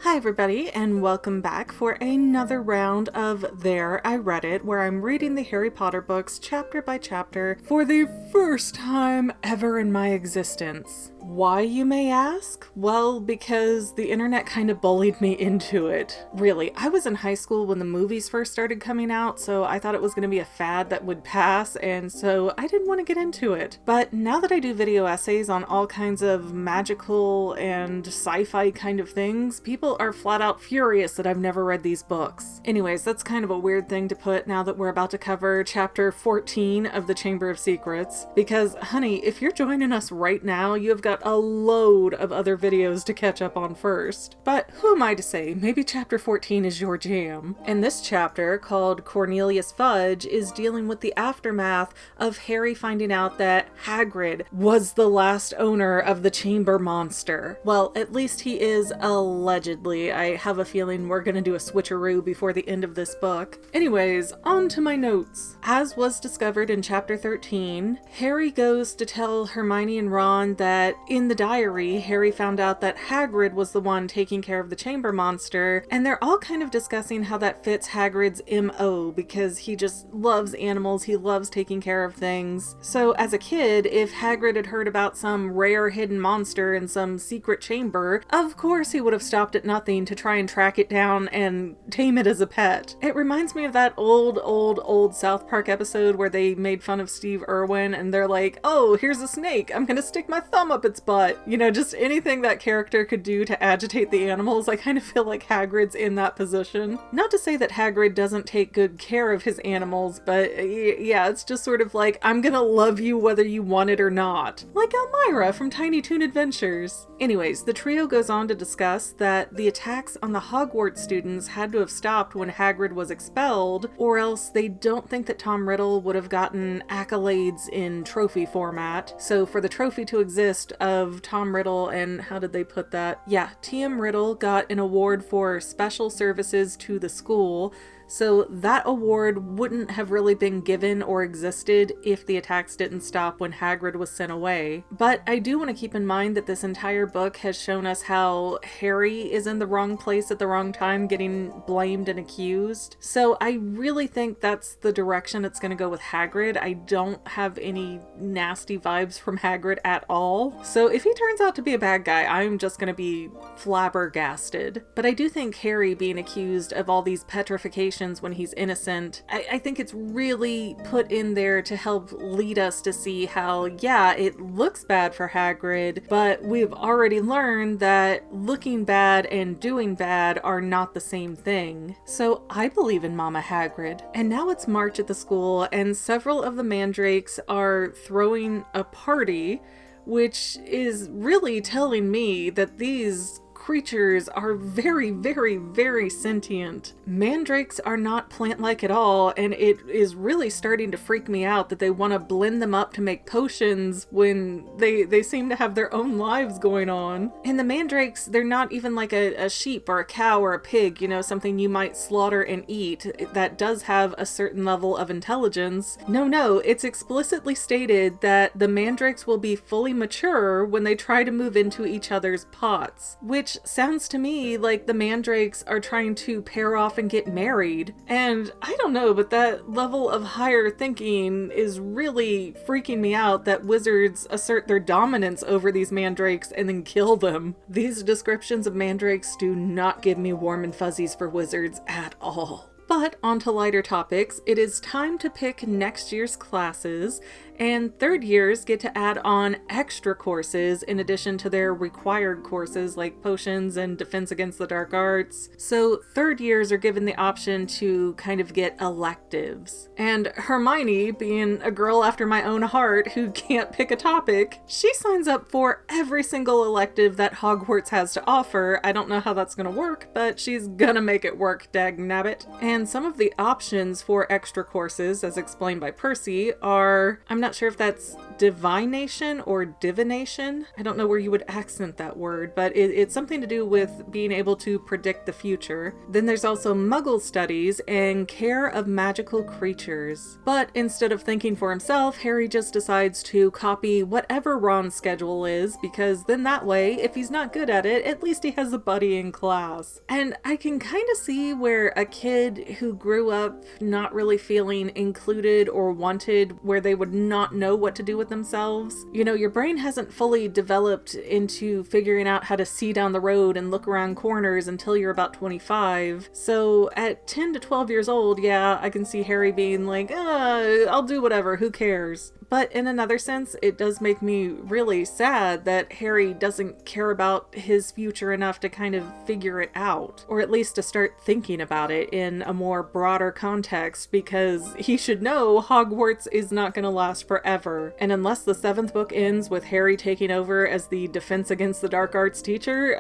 Hi everybody, and welcome back for another round of There I Read It, where I'm reading the Harry Potter books chapter by chapter for the first time ever in my existence. Why, you may ask? Well, because the internet kind of bullied me into it. Really, I was in high school when the movies first started coming out, so I thought it was going to be a fad that would pass, and so I didn't want to get into it. But now that I do video essays on all kinds of magical and sci-fi kind of things, people are flat out furious that I've never read these books. Anyways, that's kind of a weird thing to put now that we're about to cover chapter 14 of the Chamber of Secrets, because honey, if you're joining us right now, you have got a load of other videos to catch up on first. But who am I to say? Maybe chapter 14 is your jam. And this chapter, called Cornelius Fudge, is dealing with the aftermath of Harry finding out that Hagrid was the last owner of the chamber monster. Well, at least he is allegedly. I have a feeling we're gonna do a switcheroo before the end of this book. Anyways, on to my notes. As was discovered in chapter 13, Harry goes to tell Hermione and Ron that in the diary, Harry found out that Hagrid was the one taking care of the chamber monster, and they're all kind of discussing how that fits Hagrid's MO, because he just loves animals, he loves taking care of things. So as a kid, if Hagrid had heard about some rare hidden monster in some secret chamber, of course he would have stopped at nothing to try and track it down and tame it as a pet. It reminds me of that old South Park episode where they made fun of Steve Irwin, and they're like, oh, here's a snake, I'm gonna stick my thumb up its butt. You know, just anything that character could do to agitate the animals. I kind of feel like Hagrid's in that position. Not to say that Hagrid doesn't take good care of his animals, but yeah, it's just sort of like, I'm gonna love you whether you want it or not. Like Elmira from Tiny Toon Adventures. Anyways, the trio goes on to discuss that the attacks on the Hogwarts students had to have stopped when Hagrid was expelled, or else they don't think that Tom Riddle would have gotten accolades in trophy format. So for the trophy to exist of Tom Riddle, and how did they put that? Yeah, T.M. Riddle got an award for special services to the school, so that award wouldn't have really been given or existed if the attacks didn't stop when Hagrid was sent away. But I do want to keep in mind that this entire book has shown us how Harry is in the wrong place at the wrong time, getting blamed and accused. So I really think that's the direction it's going to go with Hagrid. I don't have any nasty vibes from Hagrid at all. So if he turns out to be a bad guy, I'm just going to be flabbergasted. But I do think Harry being accused of all these petrifications when he's innocent, I think it's really put in there to help lead us to see how, yeah, it looks bad for Hagrid, but we've already learned that looking bad and doing bad are not the same thing. So I believe in Mama Hagrid. And now it's March at the school, and several of the mandrakes are throwing a party, which is really telling me that these creatures are very sentient. Mandrakes are not plant-like at all, and it is really starting to freak me out that they want to blend them up to make potions when they seem to have their own lives going on. And the mandrakes, they're not even like a sheep or a cow or a pig, you know, something you might slaughter and eat that does have a certain level of intelligence. No, it's explicitly stated that the mandrakes will be fully mature when they try to move into each other's pots, which sounds to me like the mandrakes are trying to pair off and get married. And I don't know, but that level of higher thinking is really freaking me out, that wizards assert their dominance over these mandrakes and then kill them. These descriptions of mandrakes do not give me warm and fuzzies for wizards at all. But on to lighter topics, it is time to pick next year's classes, and third years get to add on extra courses in addition to their required courses like potions and defense against the dark arts. So third years are given the option to kind of get electives. And Hermione, being a girl after my own heart who can't pick a topic, she signs up for every single elective that Hogwarts has to offer. I don't know how that's gonna work, but she's gonna make it work, dagnabbit. And some of the options for extra courses, as explained by Percy, are, I'm not sure if that's divination or divination. I don't know where you would accent that word, but it's something to do with being able to predict the future. Then there's also Muggle studies and care of magical creatures. But instead of thinking for himself, Harry just decides to copy whatever Ron's schedule is, because then that way, if he's not good at it, at least he has a buddy in class. And I can kind of see where a kid who grew up not really feeling included or wanted, where they would not know what to do with themselves. You know, your brain hasn't fully developed into figuring out how to see down the road and look around corners until you're about 25. So at 10 to 12 years old, yeah, I can see Harry being like, I'll do whatever, who cares? But in another sense, it does make me really sad that Harry doesn't care about his future enough to kind of figure it out, or at least to start thinking about it in a more broader context, because he should know Hogwarts is not going to last forever. And unless the 7th book ends with Harry taking over as the Defense Against the Dark Arts teacher,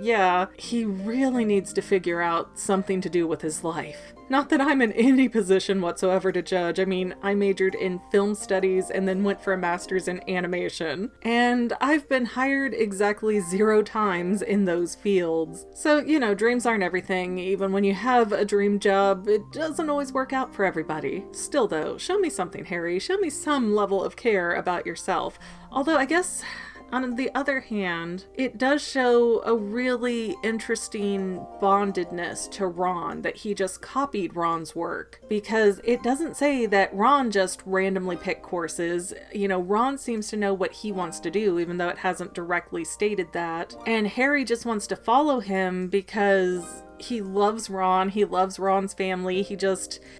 yeah, he really needs to figure out something to do with his life. Not that I'm in any position whatsoever to judge. I mean, I majored in film studies and then went for a master's in animation. And I've been hired exactly 0 times in those fields. So, you know, dreams aren't everything. Even when you have a dream job, it doesn't always work out for everybody. Still though, show me something, Harry. Show me some level of care about yourself. Although I guess, on the other hand, it does show a really interesting bondedness to Ron, that he just copied Ron's work, because it doesn't say that Ron just randomly picked courses. You know, Ron seems to know what he wants to do, even though it hasn't directly stated that. And Harry just wants to follow him because he loves Ron, he loves Ron's family,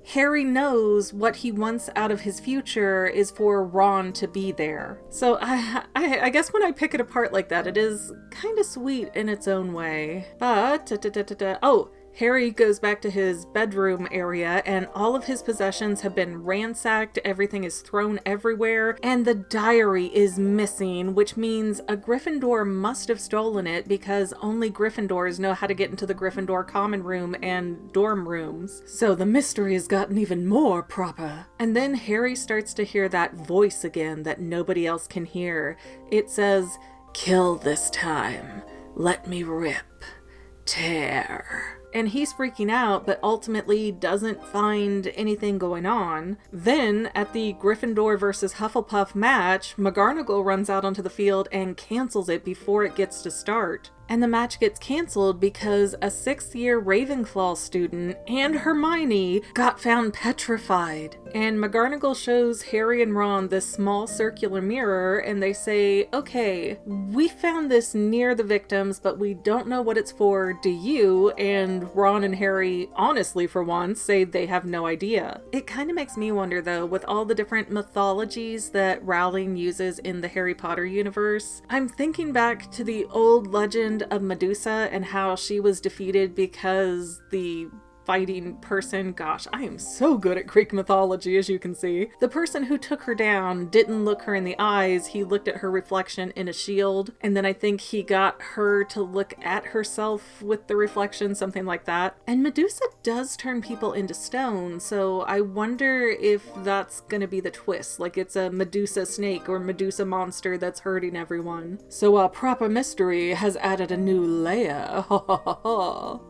Harry knows what he wants out of his future is for Ron to be there. So I guess when I pick it apart like that, it is kind of sweet in its own way. But, Harry goes back to his bedroom area and all of his possessions have been ransacked, everything is thrown everywhere, and the diary is missing, which means a Gryffindor must have stolen it because only Gryffindors know how to get into the Gryffindor common room and dorm rooms. So the mystery has gotten even more proper. And then Harry starts to hear that voice again that nobody else can hear. It says, "Kill this time. Let me rip. Tear." And he's freaking out, but ultimately doesn't find anything going on. Then, at the Gryffindor versus Hufflepuff match, McGonagall runs out onto the field and cancels it before it gets to start. And the match gets canceled because a 6th year Ravenclaw student and Hermione got found petrified. And McGonagall shows Harry and Ron this small circular mirror and they say, okay, we found this near the victims, but we don't know what it's for. Do you? And Ron and Harry, honestly for once, say they have no idea. It kind of makes me wonder though, with all the different mythologies that Rowling uses in the Harry Potter universe, I'm thinking back to the old legend of Medusa and how she was defeated because the fighting person, gosh, I am so good at Greek mythology, as you can see. The person who took her down didn't look her in the eyes, he looked at her reflection in a shield, and then I think he got her to look at herself with the reflection, something like that. And Medusa does turn people into stone, so I wonder if that's gonna be the twist, like it's a Medusa snake or Medusa monster that's hurting everyone. So a proper mystery has added a new layer,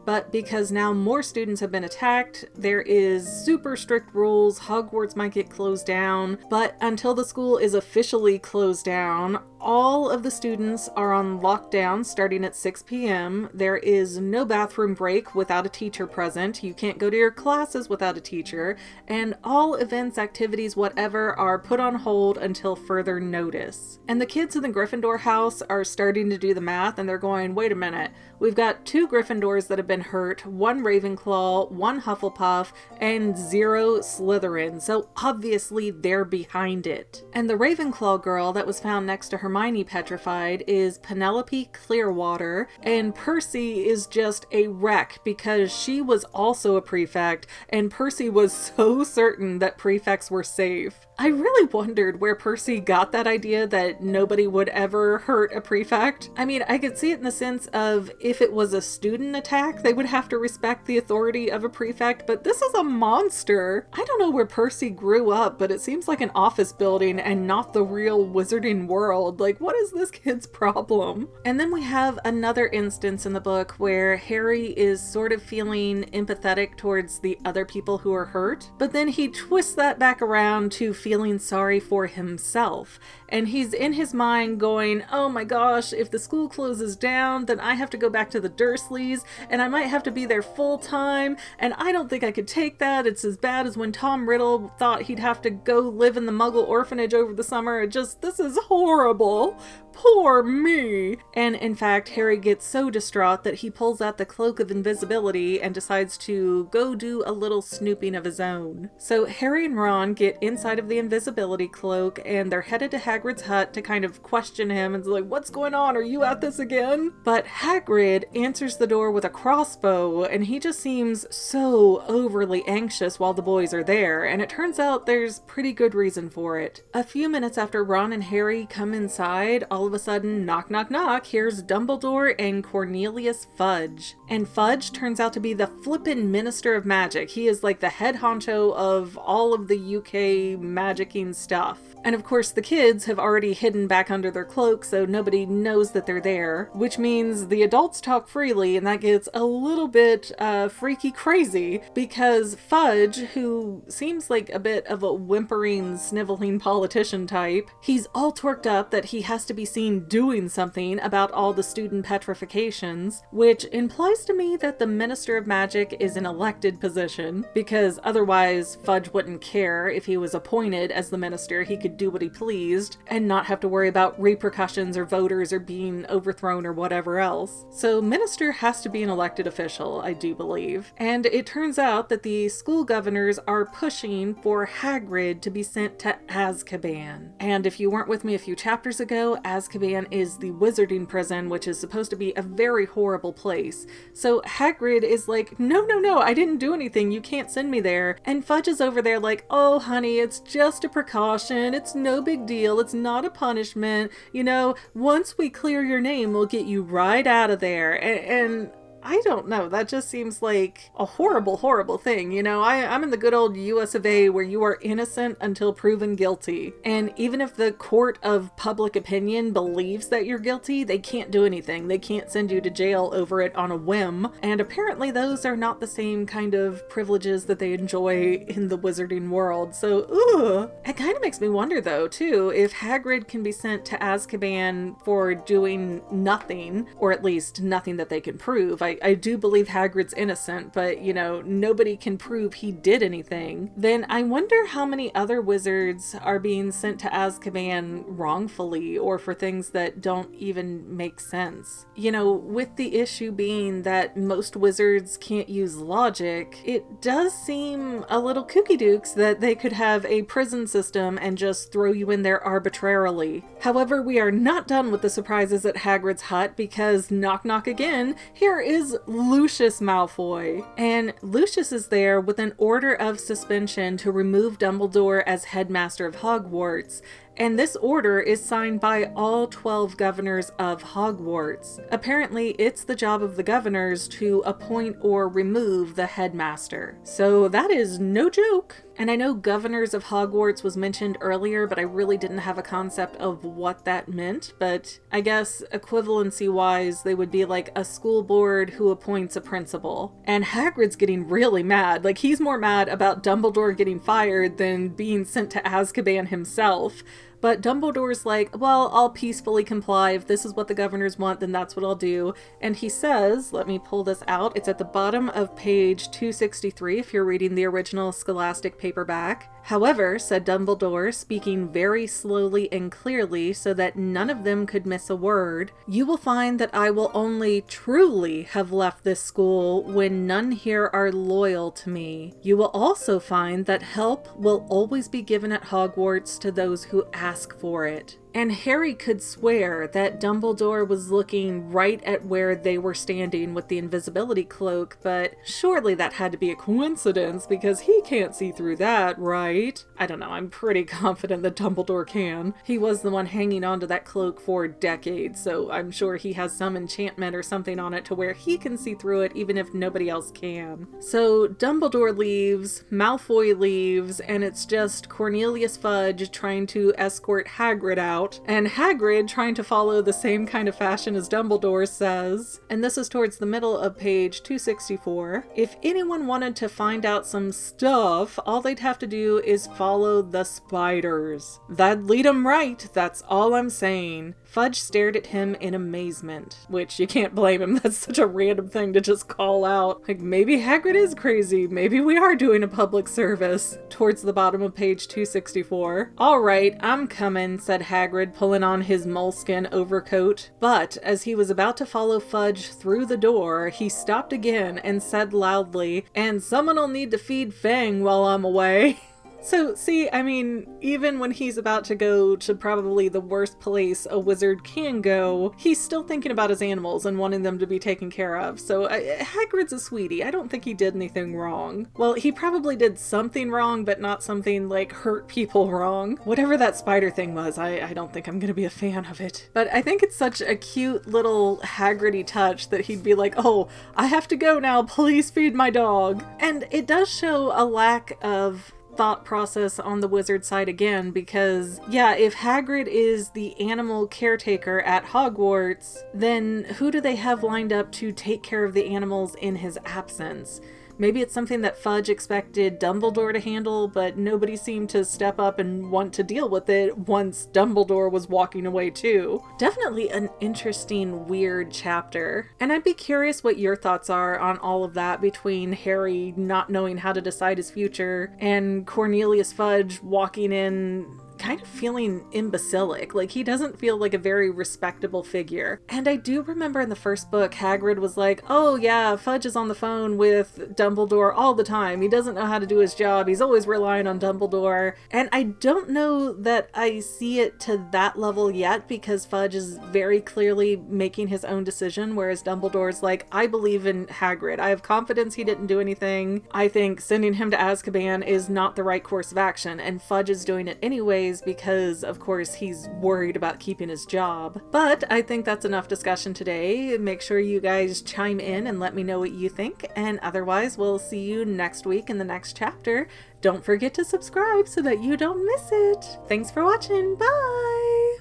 But because now more students have been attacked, there is super strict rules, Hogwarts might get closed down, but until the school is officially closed down, all of the students are on lockdown starting at 6 p.m. There is no bathroom break without a teacher present. You can't go to your classes without a teacher. And all events, activities, whatever are put on hold until further notice. And the kids in the Gryffindor house are starting to do the math and they're going, wait a minute, we've got 2 Gryffindors that have been hurt, 1 Ravenclaw, 1 Hufflepuff, and 0 Slytherin. So obviously they're behind it. And the Ravenclaw girl that was found next to her Hermione petrified is Penelope Clearwater, and Percy is just a wreck because she was also a prefect, and Percy was so certain that prefects were safe. I really wondered where Percy got that idea that nobody would ever hurt a prefect. I mean, I could see it in the sense of if it was a student attack, they would have to respect the authority of a prefect, but this is a monster. I don't know where Percy grew up, but it seems like an office building and not the real wizarding world. Like, what is this kid's problem? And then we have another instance in the book where Harry is sort of feeling empathetic towards the other people who are hurt, but then he twists that back around to feeling sorry for himself. And he's in his mind going, oh my gosh, if the school closes down, then I have to go back to the Dursleys, and I might have to be there full time, and I don't think I could take that. It's as bad as when Tom Riddle thought he'd have to go live in the Muggle orphanage over the summer. This is horrible. Poor me. And in fact, Harry gets so distraught that he pulls out the cloak of invisibility and decides to go do a little snooping of his own. So Harry and Ron get inside of the invisibility cloak and they're headed to Hagrid's hut to kind of question him and like, what's going on? Are you at this again? But Hagrid answers the door with a crossbow and he just seems so overly anxious while the boys are there, and it turns out there's pretty good reason for it. A few minutes after Ron and Harry come inside, all of a sudden, knock, knock, knock, here's Dumbledore and Cornelius Fudge. And Fudge turns out to be the flippin' Minister of Magic. He is like the head honcho of all of the UK magicking stuff. And of course, the kids have already hidden back under their cloak, so nobody knows that they're there, which means the adults talk freely, and that gets a little bit freaky crazy, because Fudge, who seems like a bit of a whimpering, sniveling politician type, he's all torqued up that he has to be seen doing something about all the student petrifications, which implies to me that the Minister of Magic is an elected position, because otherwise Fudge wouldn't care. If he was appointed as the minister, he could do what he pleased and not have to worry about repercussions or voters or being overthrown or whatever else. So minister has to be an elected official, I do believe. And it turns out that the school governors are pushing for Hagrid to be sent to Azkaban. And if you weren't with me a few chapters ago, Azkaban is the wizarding prison, which is supposed to be a very horrible place. So Hagrid is like, no, I didn't do anything. You can't send me there. And Fudge is over there like, oh, honey, it's just a precaution. It's no big deal. It's not a punishment. You know, once we clear your name, we'll get you right out of there. And I don't know, that just seems like a horrible, horrible thing. You know, I'm in the good old US of A where you are innocent until proven guilty. And even if the court of public opinion believes that you're guilty, they can't do anything. They can't send you to jail over it on a whim. And apparently those are not the same kind of privileges that they enjoy in the wizarding world. So, it kind of makes me wonder though, too, if Hagrid can be sent to Azkaban for doing nothing, or at least nothing that they can prove. I do believe Hagrid's innocent, but, you know, nobody can prove he did anything. Then I wonder how many other wizards are being sent to Azkaban wrongfully or for things that don't even make sense. You know, with the issue being that most wizards can't use logic, it does seem a little kooky dukes that they could have a prison system and just throw you in there arbitrarily. However, we are not done with the surprises at Hagrid's hut because knock knock again, here is Lucious Malfoy. And Lucious is there with an order of suspension to remove Dumbledore as headmaster of Hogwarts. And this order is signed by all 12 governors of Hogwarts. Apparently, it's the job of the governors to appoint or remove the headmaster. So that is no joke. And I know governors of Hogwarts was mentioned earlier, but I really didn't have a concept of what that meant. But I guess equivalency-wise, they would be like a school board who appoints a principal. And Hagrid's getting really mad. Like, he's more mad about Dumbledore getting fired than being sent to Azkaban himself. But Dumbledore's like, well, I'll peacefully comply. If this is what the governors want, then that's what I'll do. And he says, let me pull this out. It's at the bottom of page 263 if you're reading the original Scholastic paperback. However, said Dumbledore, speaking very slowly and clearly so that none of them could miss a word, you will find that I will only truly have left this school when none here are loyal to me. You will also find that help will always be given at Hogwarts to those who ask for it. And Harry could swear that Dumbledore was looking right at where they were standing with the invisibility cloak, but surely that had to be a coincidence because he can't see through that, right? I don't know, I'm pretty confident that Dumbledore can. He was the one hanging onto that cloak for decades, so I'm sure he has some enchantment or something on it to where he can see through it even if nobody else can. So Dumbledore leaves, Malfoy leaves, and it's just Cornelius Fudge trying to escort Hagrid out, and Hagrid trying to follow the same kind of fashion as Dumbledore says. And this is towards the middle of page 264. If anyone wanted to find out some stuff, all they'd have to do is follow the spiders. That'd lead 'em right, that's all I'm saying. Fudge stared at him in amazement, which you can't blame him, that's such a random thing to just call out. Like, maybe Hagrid is crazy, maybe we are doing a public service. Towards the bottom of page 264. "Alright, I'm coming," said Hagrid, pulling on his moleskin overcoat. But as he was about to follow Fudge through the door, he stopped again and said loudly, "And someone'll need to feed Fang while I'm away." So, see, I mean, even when he's about to go to probably the worst place a wizard can go, he's still thinking about his animals and wanting them to be taken care of. So, Hagrid's a sweetie. I don't think he did anything wrong. Well, he probably did something wrong, but not something, like, hurt people wrong. Whatever that spider thing was, I don't think I'm gonna be a fan of it. But I think it's such a cute little Hagrid-y touch that he'd be like, "Oh, I have to go now, please feed my dog." And it does show a lack of thought process on the wizard side again, because yeah, if Hagrid is the animal caretaker at Hogwarts, then who do they have lined up to take care of the animals in his absence? Maybe it's something that Fudge expected Dumbledore to handle, but nobody seemed to step up and want to deal with it once Dumbledore was walking away too. Definitely an interesting, weird chapter. And I'd be curious what your thoughts are on all of that, between Harry not knowing how to decide his future and Cornelius Fudge walking in kind of feeling imbecilic. Like, he doesn't feel like a very respectable figure. And I do remember in the first book, Hagrid was like, "Oh yeah, Fudge is on the phone with Dumbledore all the time. He doesn't know how to do his job. He's always relying on Dumbledore." And I don't know that I see it to that level yet, because Fudge is very clearly making his own decision, whereas Dumbledore's like, "I believe in Hagrid. I have confidence he didn't do anything. I think sending him to Azkaban is not the right course of action." And Fudge is doing it anyways because, of course, he's worried about keeping his job. But I think that's enough discussion today. Make sure you guys chime in and let me know what you think, and otherwise we'll see you next week in the next chapter. Don't forget to subscribe so that you don't miss it. Thanks for watching. Bye!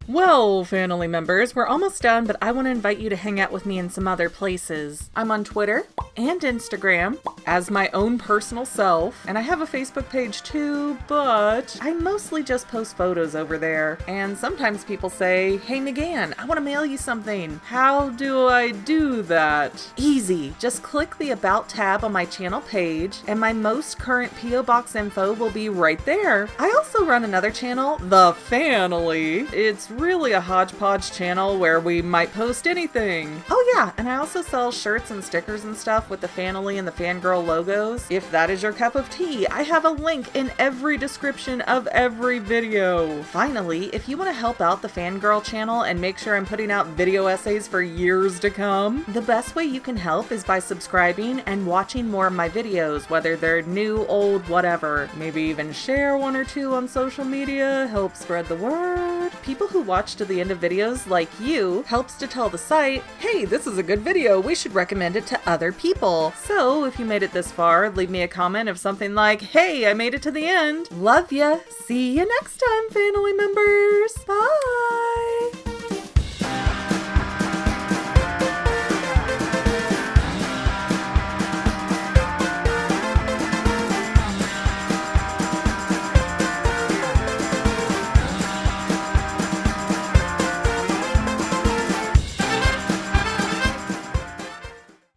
Well, Fanily members, we're almost done, but I want to invite you to hang out with me in some other places. I'm on Twitter and Instagram as my own personal self, and I have a Facebook page too, but I mostly just post photos over there. And sometimes people say, "Hey McGann, I want to mail you something. How do I do that?" Easy. Just click the About tab on my channel page, and my most current P.O. Box info will be right there. I also run another channel, The Fanily. It's really a hodgepodge channel where we might post anything. Oh yeah, and I also sell shirts and stickers and stuff with the Fanily and the Fangirl logos. If that is your cup of tea, I have a link in every description of every video. Finally, if you want to help out the Fangirl channel and make sure I'm putting out video essays for years to come, the best way you can help is by subscribing and watching more of my videos, whether they're new, old, whatever. Maybe even share one or two on social media, help spread the word. People who watch to the end of videos, like you, helps to tell the site, "Hey, this is a good video, we should recommend it to other people." So if you made it this far, leave me a comment of something like, "Hey, I made it to the end. Love ya. See you next time, Fanily members. Bye."